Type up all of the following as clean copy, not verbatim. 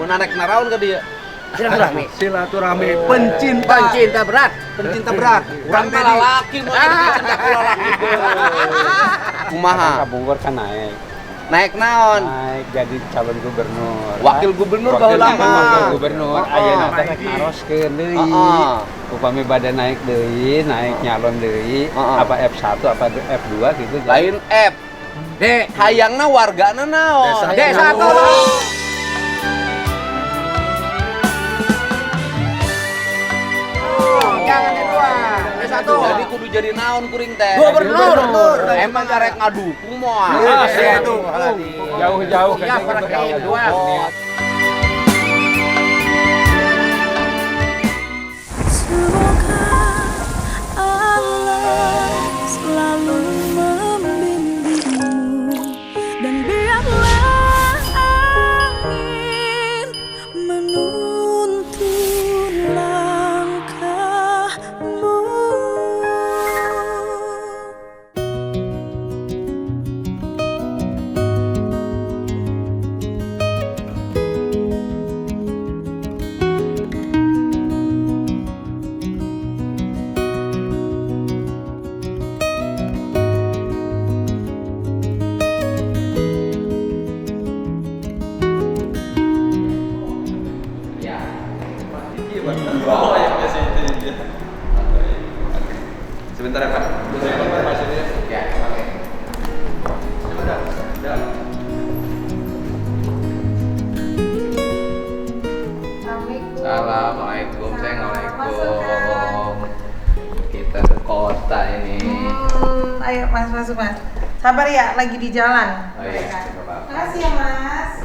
Mau narik naraon ke dia. Silaturahmi pencinta berat. Urang teh lalaki mau jadi cinta kula laki. Kumaha? Ka Bogor kan naik jadi calon gubernur. Wakil gubernur baheula Wakil mah. gubernur ayeuna teh rek naroskeun deui. Upami bade naik deui, naik nyalon deui, apa F1 apa F2 gitu. Lain F. D. Hayangna wargana naon? D1. Jangan D2. D1. Jadi kudu jadi naon kuring teh? Gubernur. Emang karek ngadukung moal. Itu. Jauh-jauh Iya, pernah D2. Semoga Allah selalu membimbingmu dan biarlah angin menuntun langkahmu. Sebentar ya Pak. Ya, oke. Assalamualaikum. Assalamualaikum. Kita ke kota ini. Ayo mas masuk mas. Sabar ya, lagi di jalan. Oh iya, nggak apa-apa. Makasih ya mas.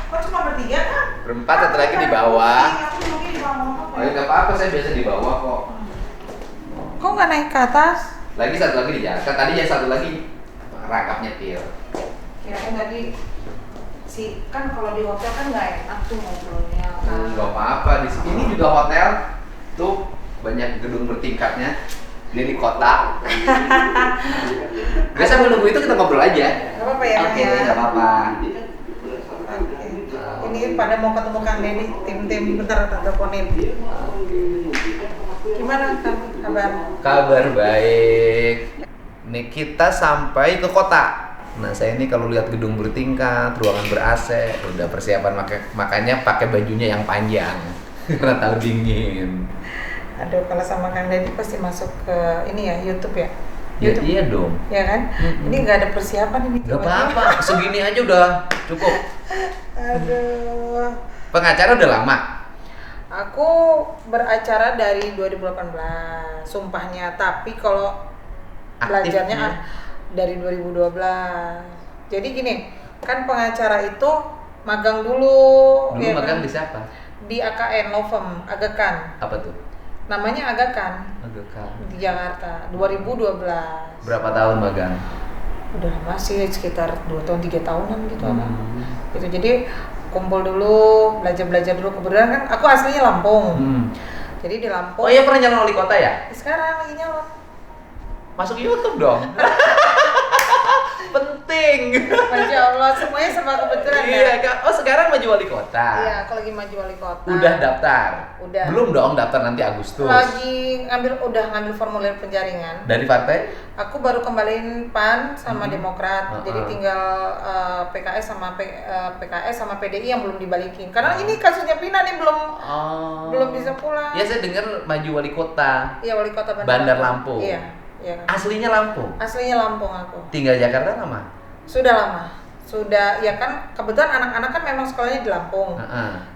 Kok cuma bertiga kan? Berempat, satu lagi di bawah. Aku mungkin di bawah motor. Oh ya nggak apa-apa, saya biasa di bawah kok. Kok nggak naik ke atas? Lagi satu lagi di jalan. Kan tadi ya satu lagi rangkap nyetir. Ya kan tadi kan kalau di hotel kan nggak enak tuh ngobrolnya kan. Nggak apa-apa, di sini juga hotel tuh banyak gedung bertingkatnya. Dia di kota. Biasa menunggu itu kita ngobrol aja. Gak apa-apa ya Oke, Kang, ya? nggak apa-apa. Oke. Ini pada mau ketemu Kang Dedi, tim bentar teleponin. Gimana Kang kabar? Kabar baik. Nih kita sampai ke kota. Nah saya ini kalau lihat gedung bertingkat, ruangan ber-AC, udah persiapan makanya pakai bajunya yang panjang karena tahu dingin. Aduh, kalau sama Kang Dedi pasti masuk ke ini ya, YouTube ya? Ya iya dong. Ya kan? Ini nggak ada persiapan ini. Gak apa-apa, segini aja udah cukup. Aduh. Pengacara udah lama. Aku beracara dari 2018, sumpahnya. Tapi kalau belajarnya Aktifnya? dari 2012. Jadi gini, kan pengacara itu magang dulu. Dulu ya magang kan? di siapa? Di AKN Law Firm, Agakan. Apa tuh? Namanya Agakan Agak di Jakarta, 2012. Berapa tahun magang? Udah lama sih, sekitar 2 tahun 3 tahunan gitu kan. Hmm. Gitu. Jadi kumpul dulu, belajar dulu. Kebetulan kan aku aslinya Lampung. Jadi di Lampung. Oh iya, pernah nyalon wali kota ya? Sekarang lagi nyalon. Masuk YouTube dong. Penting. Masya Allah, semuanya sama kebetulan Iya, ya. Kak. Oh, sekarang maju wali kota. Iya, aku lagi maju wali kota. Udah daftar? Udah. Belum dong, daftar nanti Agustus. Lagi udah ngambil formulir penjaringan. Dari partai? Aku baru kembaliin PAN sama Demokrat. Jadi tinggal PKS sama PDI yang belum dibalikin. Karena ini kasusnya Pina nih belum bisa pulang. Ya, saya dengar maju wali kota. Iya, wali kota Bandar Lampung. Iya, iya. Aslinya Lampung. Aslinya Lampung aku. Tinggal Jakarta lama? Sudah lama. Sudah, ya kan kebetulan anak-anak kan memang sekolahnya di Lampung.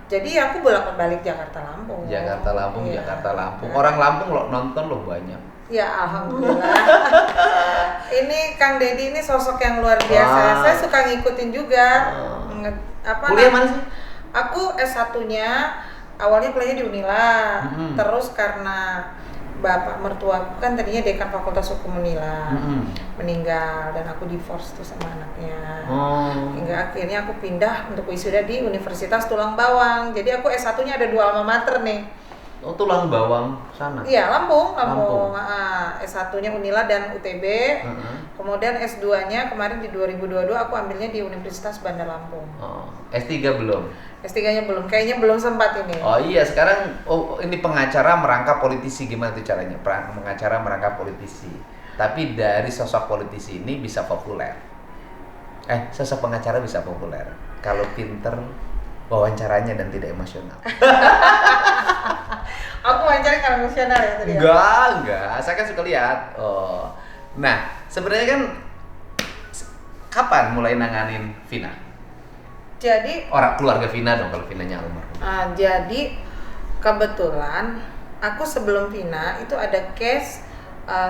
Jadi aku bolak-balik Jakarta Lampung. Jakarta Lampung, Iya. Jakarta Lampung. Orang Lampung lo nonton lo banyak. Ya alhamdulillah. Ini Kang Dedi ini sosok yang luar biasa. Wah. Saya suka ngikutin juga. Kuliah mana sih? Aku S1-nya awalnya kuliahnya di Unila. Terus karena bapak mertua kan tadinya dekan Fakultas Hukum Unila. Meninggal dan aku divorce tuh sama anaknya. Hingga akhirnya aku pindah untuk wisuda di Universitas Tulang Bawang. Jadi aku S1-nya ada 2 alma mater nih. Oh, Tulang Bawang sana? Iya, Lampung. Lampung. S1-nya Unila dan UTB. Kemudian S2-nya kemarin di 2022 aku ambilnya di Universitas Bandar Lampung. S3 belum? S3-nya belum, kayaknya belum sempat ini. Oh iya, sekarang ini pengacara merangkap politisi, gimana tuh caranya? Pengacara merangkap politisi. Tapi dari sosok politisi ini bisa populer. Sosok pengacara bisa populer kalau pinter wawancaranya dan tidak emosional. Aku wawancara kalau emosional ya tadi. Enggak. Saya kan suka lihat. Nah, sebenarnya kan kapan mulai nanganin Vina? Jadi Orang keluarga Vina dong, kalau Vinanya almarhum. jadi kebetulan aku sebelum Vina itu ada case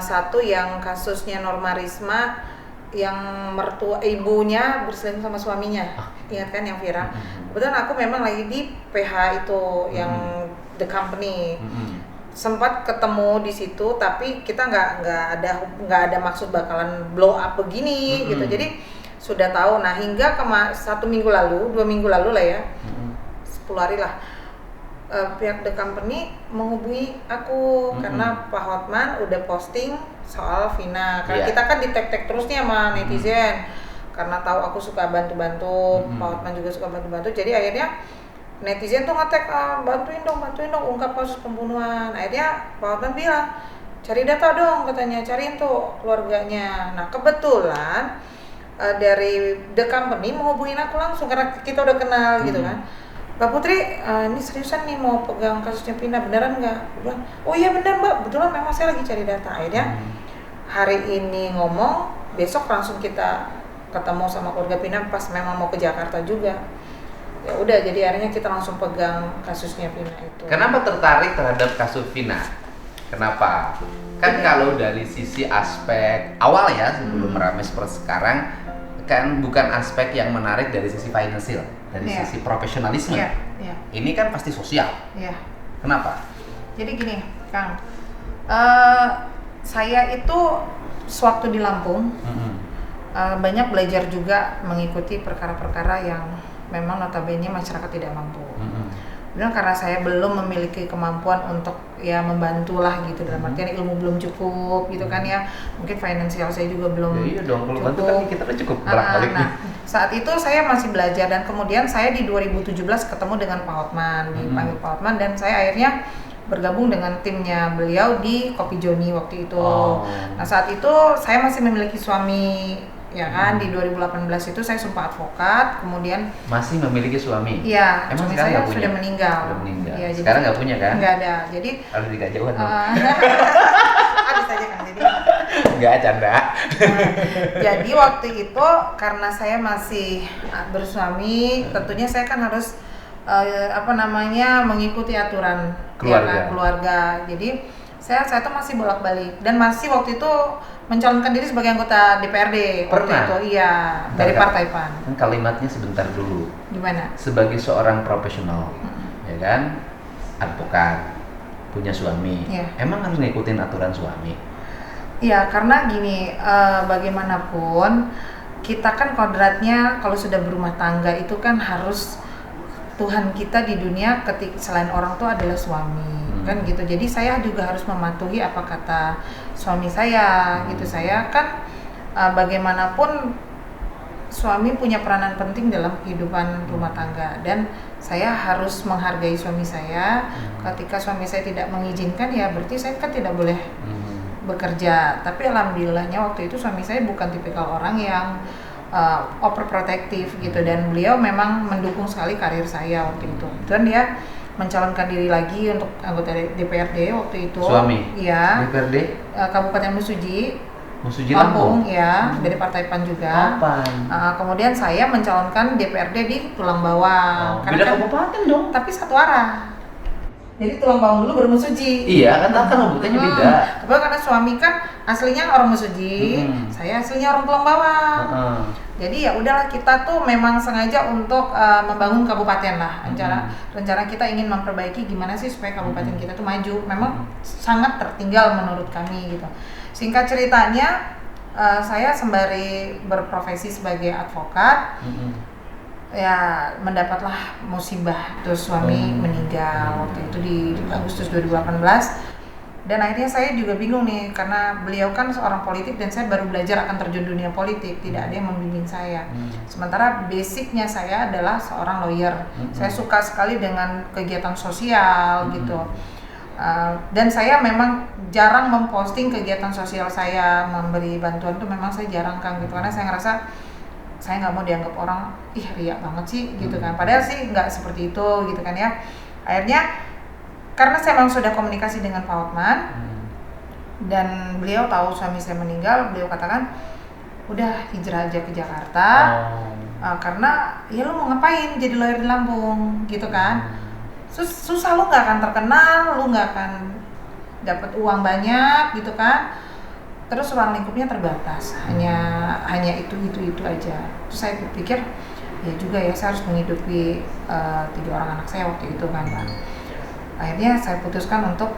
satu yang kasusnya Norma Risma yang ibunya berselingkuh sama suaminya. Ingat kan yang viral? Kebetulan aku memang lagi di PH itu yang the company. Sempat ketemu di situ, tapi kita nggak ada maksud bakalan blow up begini gitu. Jadi sudah tahu. Nah, hingga 1 minggu lalu, 2 minggu lalu lah ya, 10 hari lah, pihak the company menghubungi aku karena Pak Hotman udah posting soal Vina. Karena kita kan di tag terus nih sama netizen, karena tahu aku suka bantu-bantu, Pak Hotman juga suka bantu-bantu. Jadi akhirnya netizen tuh nge-tag, bantuin dong ungkap kasus pembunuhan. Akhirnya Pak Hotman bilang, cari data dong katanya, cariin tuh keluarganya. Nah, kebetulan dari the company menghubungin aku langsung karena kita udah kenal gitu kan. Mbak Putri, ini seriusan nih mau pegang kasusnya Vina, beneran nggak? Aku bilang, oh iya bener Mbak, betulan memang saya lagi cari data. Akhirnya hari ini ngomong, besok langsung kita ketemu sama keluarga Vina pas memang mau ke Jakarta juga. Ya udah, jadi akhirnya kita langsung pegang kasusnya Vina itu. Kenapa tertarik terhadap kasus Vina? Kenapa? Kan kalau dari sisi aspek awal ya, sebelum ramai seperti sekarang, kan bukan aspek yang menarik dari sisi finansial, dari sisi profesionalisme. Ini kan pasti sosial. Kenapa? Jadi gini, Kang, saya itu sewaktu di Lampung banyak belajar juga mengikuti perkara-perkara yang memang notabene masyarakat tidak mampu. Benar, karena saya belum memiliki kemampuan untuk ya membantu lah gitu, dalam artian ilmu belum cukup gitu kan ya, mungkin finansial saya juga belum iya dong, kalau cukup. bantu kan kita udah cukup bolak-balik. Nah, saat itu saya masih belajar dan kemudian saya di 2017 ketemu dengan Pak Hotman, dipanggil Pak Hotman, dan saya akhirnya bergabung dengan timnya beliau di Kopi Joni waktu itu. Nah, saat itu saya masih memiliki suami ya kan, di 2018 itu saya sumpah advokat, kemudian masih memiliki suami. Iya, Emang suami sekarang saya nggak punya? sudah meninggal. Ya, jadi, sekarang nggak punya kan? Nggak ada. Jadi harus nikah jauhan dong. ada saja kan. Jadi nggak canda. jadi waktu itu karena saya masih bersuami, tentunya saya kan harus mengikuti aturan keluarga. Jadi saya tuh masih bolak-balik dan masih waktu itu mencalonkan diri sebagai anggota DPRD. Waktu itu iya, dari Partai PAN. Kan kalimatnya sebentar dulu. Gimana? Sebagai seorang profesional, ya kan, advokat, punya suami, emang harus ngikutin aturan suami? Iya, karena gini, bagaimanapun kita kan kodratnya kalau sudah berumah tangga itu kan harus Tuhan kita di dunia selain orang tua adalah suami, kan gitu. Jadi saya juga harus mematuhi apa kata suami saya, gitu. Saya kan bagaimanapun suami punya peranan penting dalam kehidupan rumah tangga, dan saya harus menghargai suami saya. Ketika suami saya tidak mengizinkan, ya berarti saya kan tidak boleh bekerja. Tapi alhamdulillahnya waktu itu suami saya bukan tipikal orang yang overprotective gitu, dan beliau memang mendukung sekali karir saya waktu itu. Dan dia mencalonkan diri lagi untuk anggota DPRD waktu itu. Suami? Iya. DPRD? Kabupaten Musuji Lampung? Ya, dari Partai PAN juga. Kemudian saya mencalonkan DPRD di Tulang Bawang. Beda kabupaten dong? Tapi satu arah. Jadi Tulang Bawang dulu baru Musuji. Iya, kan kabupatennya beda. Tapi karena suami kan aslinya orang Musuji, saya aslinya orang Tulang Bawang. Jadi ya udahlah, kita tuh memang sengaja untuk membangun kabupaten lah. Rencana kita ingin memperbaiki gimana sih supaya kabupaten kita tuh maju. Memang sangat tertinggal menurut kami gitu. Singkat ceritanya, saya sembari berprofesi sebagai advokat, ya mendapatlah musibah, terus suami meninggal waktu itu di Agustus 2018. Dan akhirnya saya juga bingung nih, karena beliau kan seorang politik dan saya baru belajar akan terjun dunia politik, tidak ada yang membimbing saya. Sementara basicnya saya adalah seorang lawyer. Saya suka sekali dengan kegiatan sosial gitu. Dan saya memang jarang memposting kegiatan sosial saya, memberi bantuan tuh memang saya jarang kan gitu, karena saya ngerasa saya nggak mau dianggap orang riak banget sih gitu kan. Padahal sih nggak seperti itu gitu kan ya. Akhirnya karena saya memang sudah komunikasi dengan Pak Hotman dan beliau tahu suami saya meninggal, beliau katakan udah hijrah aja ke Jakarta. Karena ya lu mau ngapain jadi lawyer di Lampung gitu kan. Susah, lu nggak akan terkenal, lu nggak akan dapat uang banyak gitu kan. Terus ruang lingkupnya terbatas, hanya itu aja. Terus saya berpikir ya juga ya, saya harus menghidupi 3 orang anak saya waktu itu kan Pak. Akhirnya saya putuskan untuk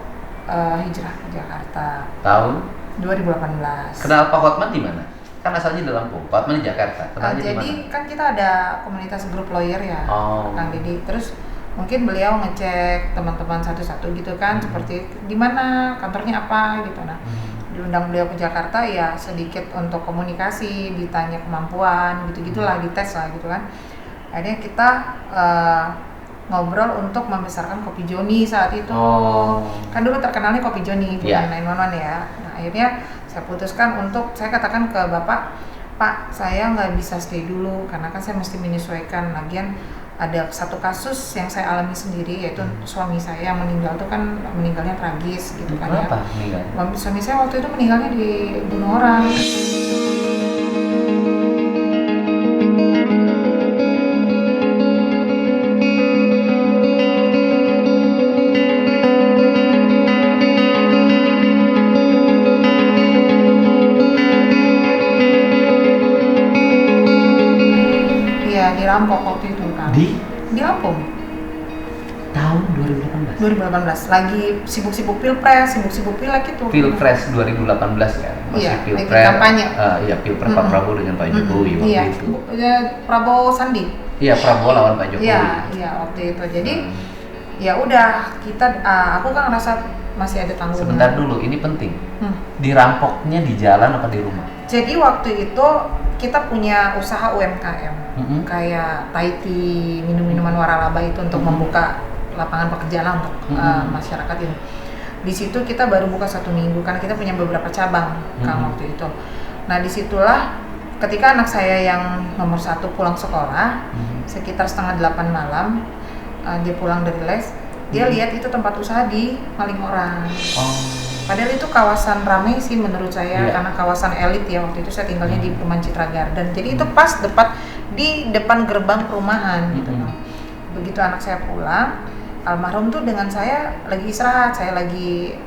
hijrah ke Jakarta. Tahun 2018. kenal Pak Hotman di mana? Kan asalnya di Lampung, Pak Hotman di Jakarta. Kenalnya di Jadi mana? kan kita ada komunitas grup lawyer ya, Kang Didi. Terus mungkin beliau ngecek teman-teman satu-satu gitu kan, seperti di mana kantornya apa gitu. Nah, diundang beliau ke Jakarta ya sedikit untuk komunikasi, ditanya kemampuan gitu-gitulah, dites lah gitu kan. Akhirnya kita ngobrol untuk membesarkan Kopi Joni saat itu. Kan dulu terkenalnya Kopi Joni, bukan 911 ya. Nah, akhirnya saya putuskan untuk, saya katakan ke Bapak, Pak, saya nggak bisa stay dulu karena kan saya mesti menyesuaikan. Lagian ada satu kasus yang saya alami sendiri, yaitu suami saya yang meninggal tuh kan meninggalnya tragis gitu kan. Kenapa ya. meninggal? Suami saya waktu itu meninggalnya dibunuh orang. Dirampok waktu itu kan. Di Lampung. Tahun 2018. Lagi sibuk-sibuk pilpres, sibuk-sibuk pileg itu. Pilpres 2018 kan. Masih Iya, pilpres. lagi kampanye. Iya, pilpres Pak Prabowo dengan Pak Jokowi waktu Iya. itu. Prabowo Sandi. Iya, Prabowo lawan Pak Jokowi. Iya, waktu itu. Jadi ya udah, kita aku kan ngerasa masih ada tanggungan. Sebentar dulu, ini penting. Dirampoknya di jalan apa di rumah? Jadi waktu itu kita punya usaha UMKM, kayak Taiti, minum-minuman waralaba itu untuk membuka lapangan pekerjaan untuk masyarakat ini. Di situ kita baru buka 1 minggu karena kita punya beberapa cabang Kang waktu itu. Nah disitulah ketika anak saya yang nomor 1 pulang sekolah sekitar 7:30 malam, dia pulang dari les, dia lihat itu tempat usaha di maling orang. Padahal itu kawasan ramai sih menurut saya, karena kawasan elit ya, waktu itu saya tinggalnya di Perumahan Citra Garden. Jadi itu pas di depan gerbang perumahan gitu. Begitu anak saya pulang, almarhum tuh dengan saya lagi istirahat, saya lagi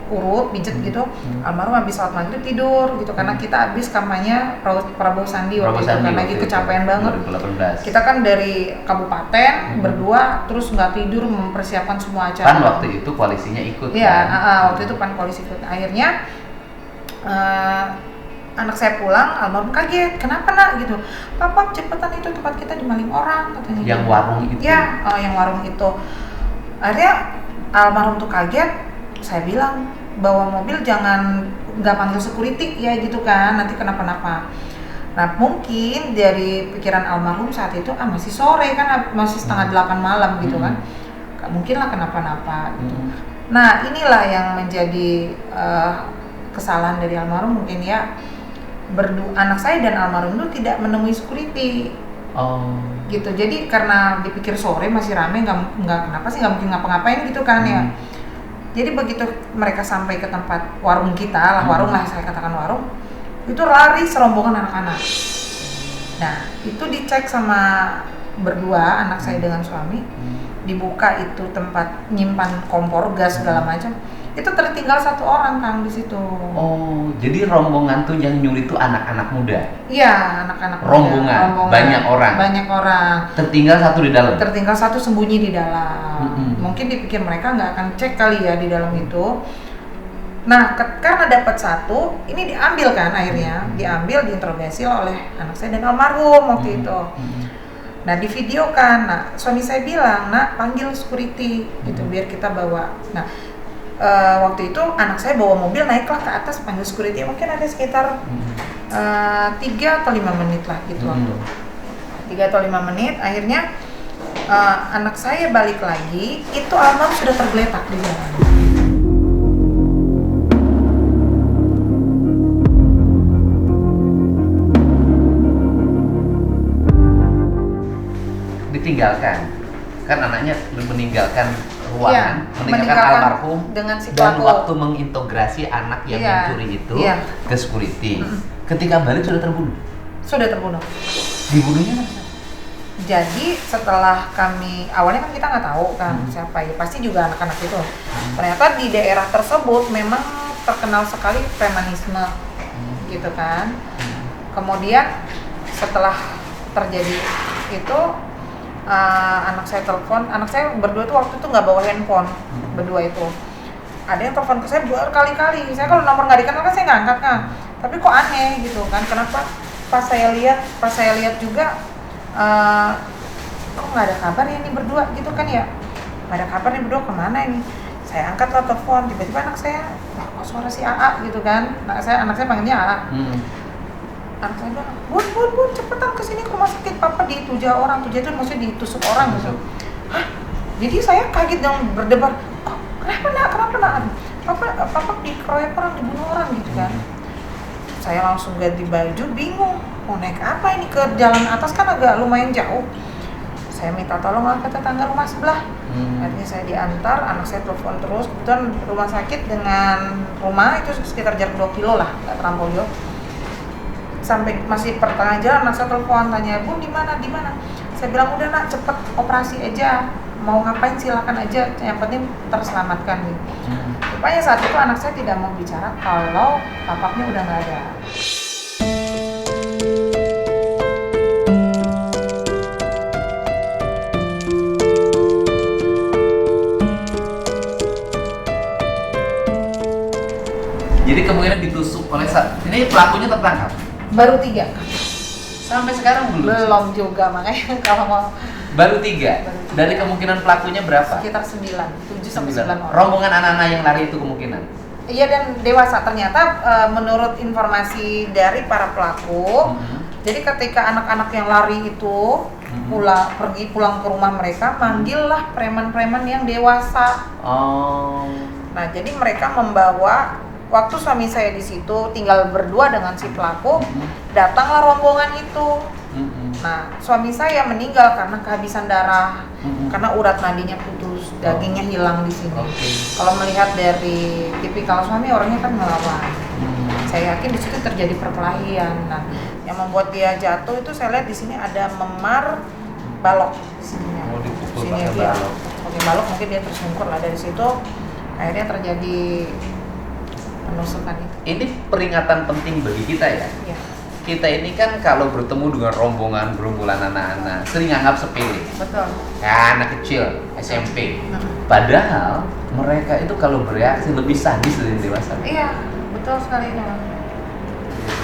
urut, pijet gitu. Almarhum habis sholat maghrib tidur gitu, karena kita habis kampanye Prabowo Sandi waktu itu, karena lagi kecapean banget. 2018. Kita kan dari kabupaten berdua, terus nggak tidur mempersiapkan semua acara. Kan waktu itu koalisinya ikut. Iya, kan? waktu itu pan koalisi ikut. Akhirnya anak saya pulang, almarhum kaget, kenapa nak gitu? Papa cepetan, itu tempat kita dimaling orang katanya. Yang gitu. warung itu. Ya, yang warung itu. Akhirnya almarhum tuh kaget. Saya bilang bawa mobil jangan nggak panggil security ya gitu kan, nanti kenapa-napa. Nah mungkin dari pikiran almarhum saat itu masih sore kan, masih 7:30 malam gitu kan, nggak mungkin lah kenapa-napa gitu. Nah inilah yang menjadi kesalahan dari almarhum mungkin ya, anak saya dan almarhum itu tidak menemui security. Gitu, jadi karena dipikir sore masih rame, nggak kenapa sih, nggak mungkin ngapa-ngapain gitu kan ya. Jadi begitu mereka sampai ke tempat warung kita lah, warung lah saya katakan warung, itu lari serombongan anak-anak. Nah itu dicek sama berdua, anak saya dengan suami, dibuka itu tempat nyimpan kompor gas segala macam, itu tertinggal 1 orang Kang di situ. Jadi rombongan tuh yang nyuri tuh anak-anak muda. Iya, anak-anak muda. Rombongan, banyak orang. Banyak orang. Tertinggal 1 di dalam. Tertinggal 1 sembunyi di dalam. Mungkin dipikir mereka nggak akan cek kali ya di dalam itu. Nah, karena dapat 1, ini diambil kan akhirnya, diambil, diinterogasi oleh anak saya dan almarhum waktu itu. Nah, di video kan, suami saya bilang, nak panggil security gitu biar kita bawa. Nah, waktu itu anak saya bawa mobil, naiklah ke atas panggil security, mungkin ada sekitar 3 atau 5 menit lah gitu waktu 3 atau 5 menit. Akhirnya anak saya balik lagi, itu almarhum sudah tergeletak di jalan. Ditinggalkan, kan anaknya meninggalkan ruangan, Iya, meninggalkan almarhum dengan si dan pelaku. waktu mengintegrasi anak yang Iya, mencuri itu iya. ke security. Ketika balik sudah terbunuh. Sudah terbunuh. Dibunuhnya kan? Jadi setelah kami, awalnya kan kita nggak tahu kan siapa ya, pasti juga anak-anak itu. Ternyata di daerah tersebut memang terkenal sekali premanisme, gitu kan. Kemudian setelah terjadi itu, anak saya telepon, anak saya berdua tuh waktu itu nggak bawa handphone, berdua itu. Ada yang telepon ke saya berkali-kali, saya kalau nomor nggak dikenal kan saya nggak angkat kan. Tapi kok aneh gitu kan, kenapa? Pas saya lihat juga, kok nggak ada kabar ya ini berdua gitu kan ya, nggak ada kabar nih berdua kemana ini. Saya angkatlah telepon, tiba-tiba anak saya, kok suara si AA gitu kan. Anak saya panggilnya AA. Anak saya bilang, bun cepetan kesini ke rumah sakit, papa dituja orang, tuja itu maksudnya ditusuk orang gitu. Hah? Jadi saya kaget dong, berdebar, oh kenapa nak? Papa dikeroyok orang, dibunuh orang gitu kan. Saya langsung ganti baju, bingung mau naik apa ini, ke jalan atas kan agak lumayan jauh. Saya minta tolong ke tetangga rumah sebelah. Akhirnya saya diantar, anak saya telepon terus. Kebetulan rumah sakit dengan rumah itu sekitar jarak 2 kilo lah, nggak terlampau jauh. Sampai masih pertengahan jalan, anak saya telepon tanya, Bun di mana? Saya bilang udah nak, cepet operasi aja. Mau ngapain silakan aja, yang penting terselamatkan gitu. Rupanya saat itu anak saya tidak mau bicara kalau bapaknya udah nggak ada. Jadi kemungkinan ditusuk oleh ini pelakunya tertangkap. Baru 3. Sampai sekarang belum. Belum juga, makanya kalau mau Baru 3. Dari kemungkinan pelakunya berapa? sekitar 9, 7 sampai 9 orang. Rombongan anak-anak yang lari itu kemungkinan. Iya, dan dewasa ternyata menurut informasi dari para pelaku. Jadi ketika anak-anak yang lari itu pulang ke rumah mereka, manggillah preman-preman yang dewasa. Oh. Nah, jadi mereka membawa, waktu suami saya di situ tinggal berdua dengan si pelaku, datanglah rombongan itu. Nah, suami saya meninggal karena kehabisan darah, karena urat nadinya putus, dagingnya hilang di sini. Kalau melihat dari tipikal suami, orangnya kan melawan. Saya yakin di situ terjadi perkelahian. Nah, yang membuat dia jatuh itu saya lihat di sini ada memar balok di sini. Oh, dipukul Sini pakai dia balok. pakai balok, mungkin dia tersungkur lah dari situ. Akhirnya terjadi penusukan itu. Ini peringatan penting bagi kita ya. Iya. Kita ini kan kalau bertemu dengan rombongan gerombolan anak-anak sering anggap sepele. Betul. Ya, anak kecil, SMP. Padahal mereka itu kalau bereaksi lebih sadis dari dewasa. Iya, betul sekali itu.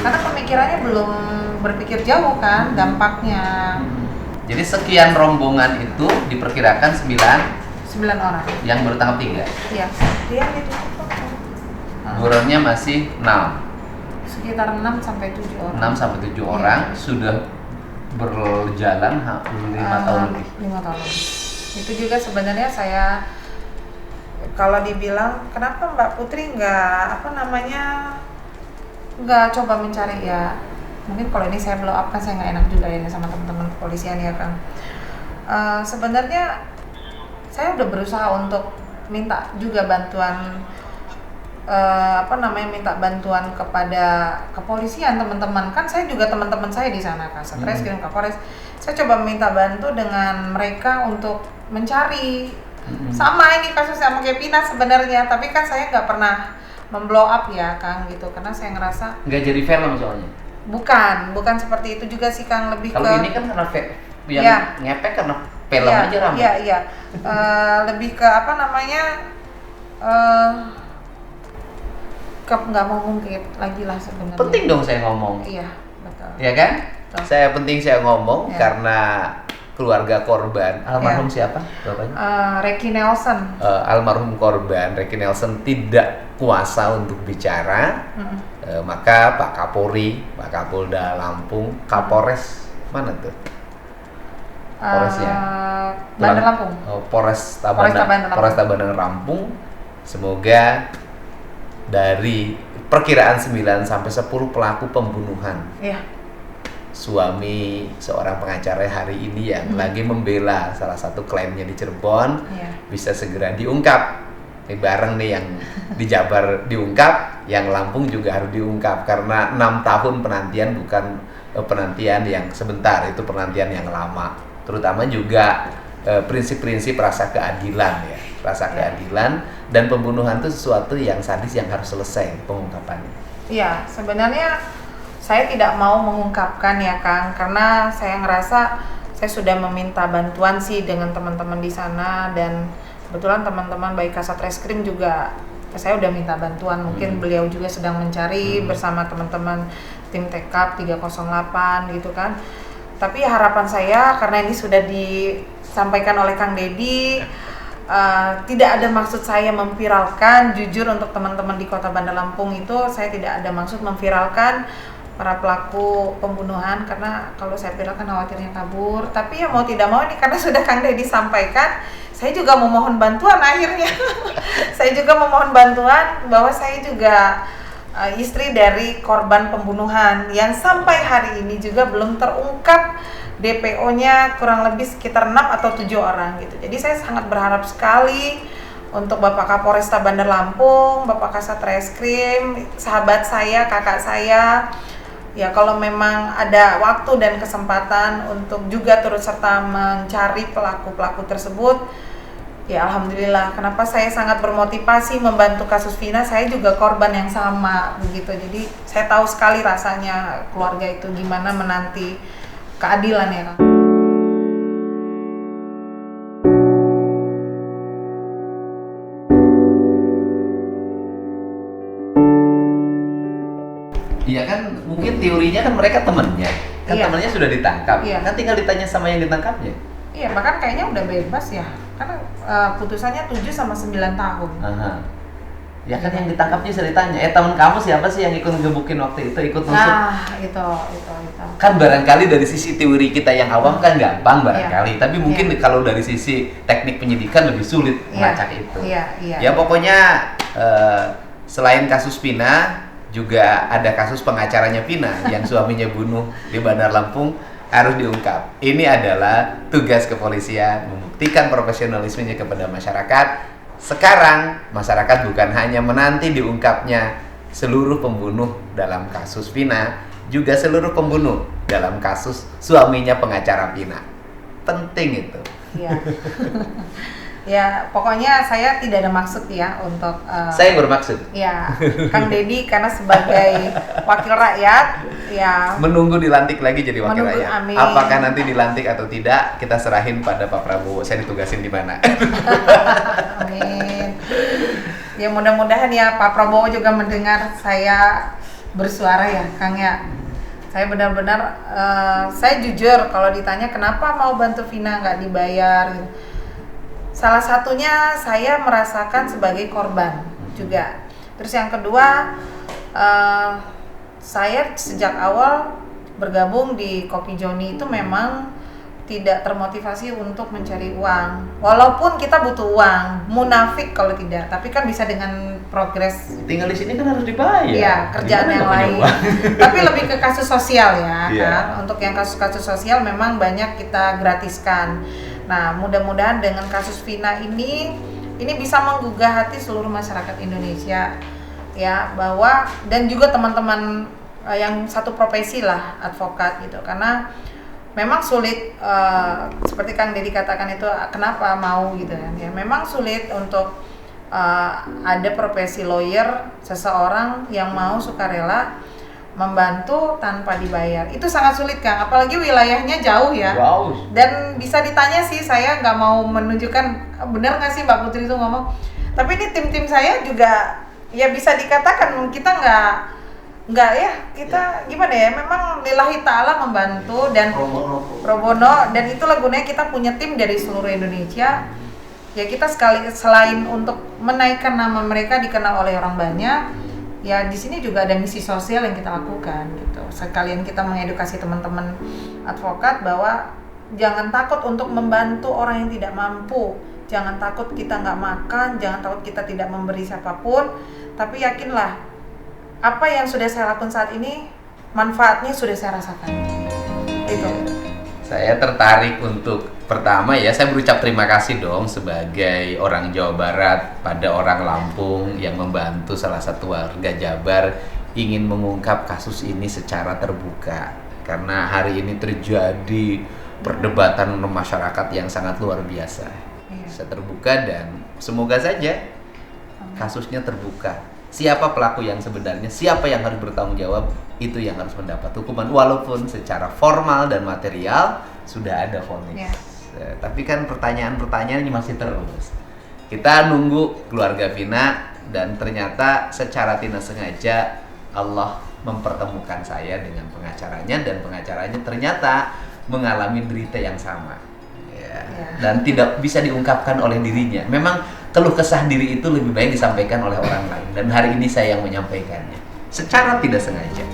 Karena pemikirannya belum berpikir jauh kan dampaknya. Jadi sekian rombongan itu diperkirakan 9 orang. yang baru tangkap 3. Iya. Dia itu Buronnya masih 6. sekitar 6 sampai 7 orang. 6 sampai 7 orang sudah berjalan 5 tahun lebih. 5 tahun lebih. Itu juga sebenarnya saya, kalau dibilang kenapa Mbak Putri nggak coba mencari, ya mungkin kalau ini saya blow up kan saya nggak enak juga ya sama teman-teman kepolisian ya kan. Sebenarnya saya udah berusaha untuk minta juga bantuan, minta bantuan kepada kepolisian, teman-teman kan saya juga teman-teman saya di sana kan, Satreskrim, Kapolres. Saya coba minta bantu dengan mereka untuk mencari. Sama ini kasus sama kayak Pina sebenarnya, tapi kan saya nggak pernah memblow up ya Kang gitu, karena saya ngerasa Nggak jadi film soalnya. bukan seperti itu juga sih Kang, lebih Kalau ke ini kan karena yang Iya. ngepek karena film iya, aja ramai. Iya. Lebih ke nggak mau ngungkit lagi lah sebenarnya. Penting dong saya ngomong. Iya, betul. Ya kan? Betul. Saya ngomong Ya. karena keluarga korban. Almarhum siapa bapaknya? Ricky Nelson. Almarhum korban Ricky Nelson tidak kuasa untuk bicara. Maka Pak Kapolri, Pak Kapolda Lampung, Kapolres mana tuh? Polresnya Bandar Lampung. Polresta Bandar Lampung. Semoga dari perkiraan 9 sampai 10 pelaku pembunuhan. Iya. Suami seorang pengacara hari ini yang lagi membela salah satu kliennya di Cirebon bisa segera diungkap. Ini bareng nih yang di Jabar diungkap, yang Lampung juga harus diungkap karena 6 tahun penantian bukan penantian yang sebentar, itu penantian yang lama. Terutama juga prinsip-prinsip rasa keadilan ya, rasa keadilan, dan pembunuhan itu sesuatu yang sadis yang harus selesai pengungkapannya. Iya, sebenarnya saya tidak mau mengungkapkan ya Kang, karena saya ngerasa saya sudah meminta bantuan sih dengan teman-teman di sana, dan kebetulan teman-teman baik Kasat Reskrim juga saya udah minta bantuan, mungkin beliau juga sedang mencari bersama teman-teman tim TK 308 gitu kan. Tapi harapan saya, karena ini sudah disampaikan oleh Kang Deddy, tidak ada maksud saya memviralkan. Jujur untuk teman-teman di Kota Bandar Lampung itu, saya tidak ada maksud memviralkan para pelaku pembunuhan, karena kalau saya viralkan khawatirnya kabur. Tapi ya mau tidak mau ini karena sudah Kang Deddy sampaikan, saya juga memohon bantuan akhirnya. Saya juga memohon bantuan bahwa saya juga istri dari korban pembunuhan yang sampai hari ini juga belum terungkap DPO-nya, kurang lebih sekitar 6 atau 7 orang gitu. Jadi saya sangat berharap sekali untuk Bapak Kapolresta Bandar Lampung, Bapak Kasat Reskrim, sahabat saya, kakak saya, ya kalau memang ada waktu dan kesempatan untuk juga turut serta mencari pelaku-pelaku tersebut, ya alhamdulillah. Kenapa saya sangat bermotivasi membantu kasus Vina, saya juga korban yang sama begitu. Jadi saya tahu sekali rasanya keluarga itu gimana menanti keadilan ya Kang. Iya kan, mungkin teorinya kan mereka temennya, kan temennya sudah ditangkap, kan tinggal ditanya sama yang ditangkapnya. Iya, bahkan kayaknya udah bebas ya, karena putusannya 7 sama 9 tahun. Ya kan yang ditangkapnya bisa ditanya, teman kamu siapa sih yang ikut ngegebukin waktu itu, ikut nusuk? Nah, itu. Kan barangkali dari sisi teori kita yang awam kan gampang barangkali, tapi mungkin kalau dari sisi teknik penyidikan lebih sulit melacak itu. Ya pokoknya selain kasus Vina, juga ada kasus pengacaranya Vina yang suaminya bunuh di Bandar Lampung, harus diungkap. Ini adalah tugas kepolisian, membuktikan profesionalismenya kepada masyarakat. Sekarang masyarakat bukan hanya menanti diungkapnya seluruh pembunuh dalam kasus Vina, juga seluruh pembunuh dalam kasus suaminya pengacara Vina. Penting itu. Iya. Ya, pokoknya saya tidak ada maksud ya untuk saya yang bermaksud. Ya, Kang Deddy karena sebagai wakil rakyat ya menunggu dilantik lagi jadi wakil rakyat. Amin. Apakah nanti dilantik atau tidak kita serahin pada Pak Prabowo. Saya ditugasin di mana? Amin. Ya mudah-mudahan ya Pak Prabowo juga mendengar saya bersuara ya Kang ya. Saya benar-benar saya jujur kalau ditanya kenapa mau bantu Vina nggak dibayar gitu. Salah satunya saya merasakan sebagai korban juga. Terus yang kedua, saya sejak awal bergabung di Kopi Joni itu memang tidak termotivasi untuk mencari uang. Walaupun kita butuh uang, munafik kalau tidak, tapi kan bisa dengan progres. Tinggal di sini kan harus dibayar. Iya, kerjaan yang lain. Tapi lebih ke kasus sosial ya, kan. Untuk yang kasus-kasus sosial memang banyak kita gratiskan. Nah, mudah-mudahan dengan kasus Vina ini bisa menggugah hati seluruh masyarakat Indonesia ya, bahwa dan juga teman-teman yang satu profesi lah, advokat gitu. Karena memang sulit seperti Kang Deddy katakan itu kenapa mau gitu kan ya. Memang sulit untuk ada profesi lawyer, seseorang yang mau sukarela membantu tanpa dibayar. Itu sangat sulit Kang, apalagi wilayahnya jauh ya. Wow. Dan bisa ditanya sih, saya nggak mau menunjukkan benar nggak sih Mbak Putri itu ngomong. Tapi ini tim-tim saya juga ya bisa dikatakan kita Enggak ya, kita gimana ya, memang lillahi ta'ala membantu dan pro bono, dan itulah gunanya kita punya tim dari seluruh Indonesia. Ya kita selain untuk menaikkan nama mereka dikenal oleh orang banyak, ya di sini juga ada misi sosial yang kita lakukan gitu. Sekalian kita mengedukasi teman-teman advokat bahwa jangan takut untuk membantu orang yang tidak mampu. Jangan takut kita nggak makan, jangan takut kita tidak memberi siapapun, tapi yakinlah apa yang sudah saya lakukan saat ini manfaatnya sudah saya rasakan. Itu. Saya tertarik untuk pertama ya, saya berucap terima kasih dong sebagai orang Jawa Barat pada orang Lampung yang membantu salah satu warga Jabar ingin mengungkap kasus ini secara terbuka, karena hari ini terjadi perdebatan masyarakat yang sangat luar biasa. Bisa terbuka dan semoga saja kasusnya terbuka. Siapa pelaku yang sebenarnya, siapa yang harus bertanggung jawab, itu yang harus mendapat hukuman walaupun secara formal dan material sudah ada vonis. Tapi kan pertanyaan-pertanyaan ini masih terus. Kita nunggu keluarga Vina dan ternyata secara tidak sengaja Allah mempertemukan saya dengan pengacaranya dan pengacaranya ternyata mengalami derita yang sama. Dan tidak bisa diungkapkan oleh dirinya. Memang keluh kesah diri itu lebih baik disampaikan oleh orang lain, dan hari ini saya yang menyampaikannya secara tidak sengaja.